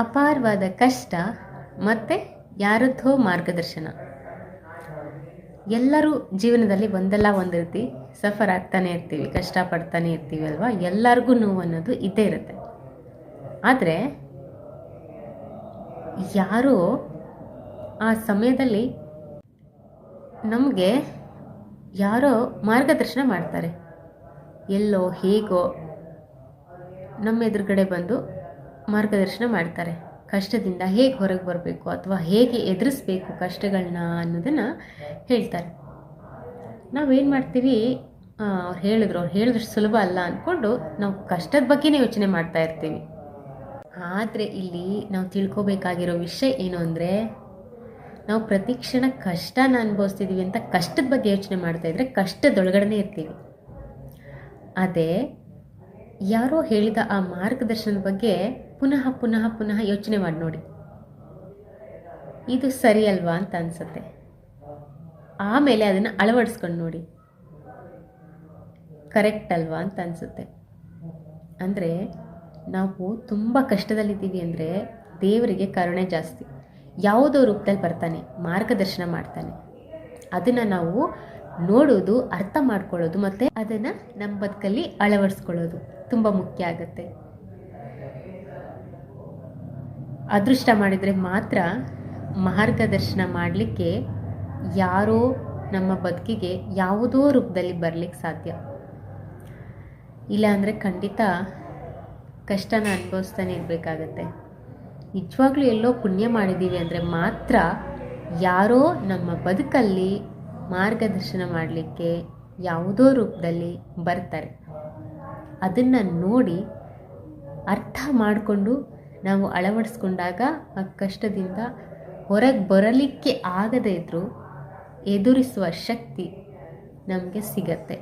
ಅಪಾರವಾದ ಕಷ್ಟ ಮತ್ತು ಯಾರದ್ದೋ ಮಾರ್ಗದರ್ಶನ. ಎಲ್ಲರೂ ಜೀವನದಲ್ಲಿ ಒಂದಲ್ಲ ಒಂದು ರೀತಿ ಸಫರ್ ಆಗ್ತಾನೆ ಇರ್ತೀವಿ, ಕಷ್ಟಪಡ್ತಾನೆ ಇರ್ತೀವಿ ಅಲ್ವಾ. ಎಲ್ಲರಿಗೂ ನೋವು ಅನ್ನೋದು ಇದ್ದೇ ಇರುತ್ತೆ. ಆದರೆ ಯಾರೋ ಆ ಸಮಯದಲ್ಲಿ ನಮಗೆ ಯಾರೋ ಮಾರ್ಗದರ್ಶನ ಮಾಡ್ತಾರೆ. ಎಲ್ಲೋ ಹೇಗೋ ನಮ್ಮ ಎದುರುಗಡೆ ಬಂದು ಮಾರ್ಗದರ್ಶನ ಮಾಡ್ತಾರೆ. ಕಷ್ಟದಿಂದ ಹೇಗೆ ಹೊರಗೆ ಬರಬೇಕು ಅಥವಾ ಹೇಗೆ ಎದುರಿಸ್ಬೇಕು ಕಷ್ಟಗಳನ್ನ ಅನ್ನೋದನ್ನು ಹೇಳ್ತಾರೆ. ನಾವೇನು ಮಾಡ್ತೀವಿ, ಅವ್ರು ಹೇಳಿದಷ್ಟು ಸುಲಭ ಅಲ್ಲ ಅಂದ್ಕೊಂಡು ನಾವು ಕಷ್ಟದ ಬಗ್ಗೆನೇ ಯೋಚನೆ ಮಾಡ್ತಾ ಇರ್ತೀವಿ. ಆದರೆ ಇಲ್ಲಿ ನಾವು ತಿಳ್ಕೊಬೇಕಾಗಿರೋ ವಿಷಯ ಏನು ಅಂದರೆ, ನಾವು ಪ್ರತಿ ಕ್ಷಣ ಕಷ್ಟನ ಅನುಭವಿಸ್ತಿದ್ದೀವಿ ಅಂತ ಕಷ್ಟದ ಬಗ್ಗೆ ಯೋಚನೆ ಮಾಡ್ತಾ ಇದ್ರೆ ಕಷ್ಟದೊಳಗಡೆ ಇರ್ತೀವಿ. ಅದೇ ಯಾರೋ ಹೇಳಿದ ಆ ಮಾರ್ಗದರ್ಶನದ ಬಗ್ಗೆ ಪುನಃ ಪುನಃ ಪುನಃ ಯೋಚನೆ ಮಾಡಿ ನೋಡಿ, ಇದು ಸರಿ ಅಲ್ವಾ ಅಂತ ಅನಿಸುತ್ತೆ. ಆಮೇಲೆ ಅದನ್ನು ಅಳವಡಿಸ್ಕೊಂಡು ನೋಡಿ, ಕರೆಕ್ಟ್ ಅಲ್ವಾ ಅಂತ ಅನಿಸುತ್ತೆ. ಅಂದರೆ ನಾವು ತುಂಬ ಕಷ್ಟದಲ್ಲಿದ್ದೀವಿ ಅಂದರೆ ದೇವರಿಗೆ ಕರುಣೆ ಜಾಸ್ತಿ. ಯಾವುದೋ ರೂಪದಲ್ಲಿ ಬರ್ತಾನೆ, ಮಾರ್ಗದರ್ಶನ ಮಾಡ್ತಾನೆ. ಅದನ್ನು ನಾವು ನೋಡೋದು, ಅರ್ಥ ಮಾಡ್ಕೊಳ್ಳೋದು ಮತ್ತು ಅದನ್ನು ನಮ್ಮ ಬದುಕಲ್ಲಿ ಅಳವಡಿಸ್ಕೊಳ್ಳೋದು ತುಂಬ ಮುಖ್ಯ ಆಗುತ್ತೆ. ಅದೃಷ್ಟ ಮಾಡಿದರೆ ಮಾತ್ರ ಮಾರ್ಗದರ್ಶನ ಮಾಡಲಿಕ್ಕೆ ಯಾರೋ ನಮ್ಮ ಬದುಕಿಗೆ ಯಾವುದೋ ರೂಪದಲ್ಲಿ ಬರಲಿಕ್ಕೆ ಸಾಧ್ಯ. ಇಲ್ಲಾಂದರೆ ಖಂಡಿತ ಕಷ್ಟನ ಅನುಭವಿಸ್ತಾನೆ ಇರಬೇಕಾಗತ್ತೆ. ನಿಜವಾಗ್ಲೂ ಎಲ್ಲೋ ಪುಣ್ಯ ಮಾಡಿದ್ದೀವಿ ಅಂದರೆ ಮಾತ್ರ ಯಾರೋ ನಮ್ಮ ಬದುಕಲ್ಲಿ ಮಾರ್ಗದರ್ಶನ ಮಾಡಲಿಕ್ಕೆ ಯಾವುದೋ ರೂಪದಲ್ಲಿ ಬರ್ತಾರೆ. ಅದನ್ನು ನೋಡಿ ಅರ್ಥ ಮಾಡಿಕೊಂಡು ನಾವು ಅಳವಡಿಸ್ಕೊಂಡಾಗ ಆ ಕಷ್ಟದಿಂದ ಹೊರಗೆ ಬರಲಿಕ್ಕೆ ಆಗದೇ ಇದ್ದರೂ ಎದುರಿಸುವ ಶಕ್ತಿ ನಮಗೆ ಸಿಗತ್ತೆ.